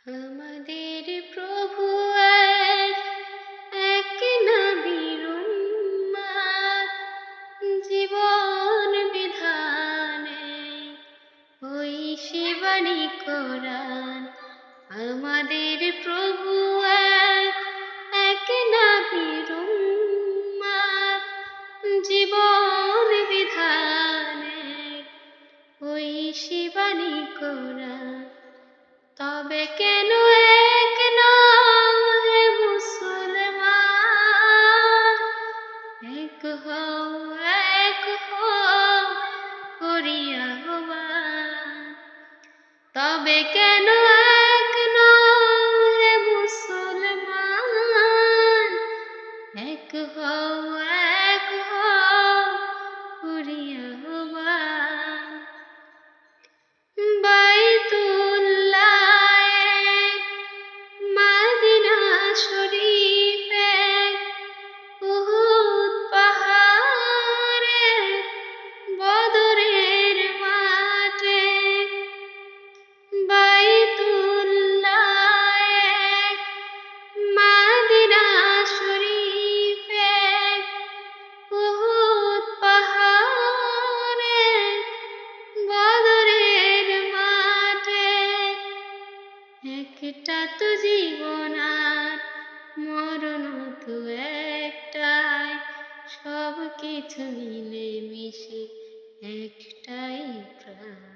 আমাদের প্রভু এক, এক নবীর উম্মত, জীবন বিধানে ওই শিবানী কোরআন। আমাদের প্রভু এক, এক নবীর উম্মত, জীবন বিধানে ওই শিবানী কোরআন। তবে কেন এক নাম হে মুসলমান, এক হও, এক হও করিয়া আহ্বান। তবে কেন এক নাম হে মুসলমান, এক হও, এক হও করিয়া আহ্বান। বাইতুল্লাহ এক, মদিনা শরীফ এক, উহুদ পাহাড় এক, বদরের মাঠ এক। বাইতুল্লাহ এক, মদিনা শরীফ এক, উহুদ পাহাড় এক, বদরের মাঠ এক। একটা তো জীবন আর মরণ তো একটাই, সব কিছু মিলে মিশে একটাই প্রাণ।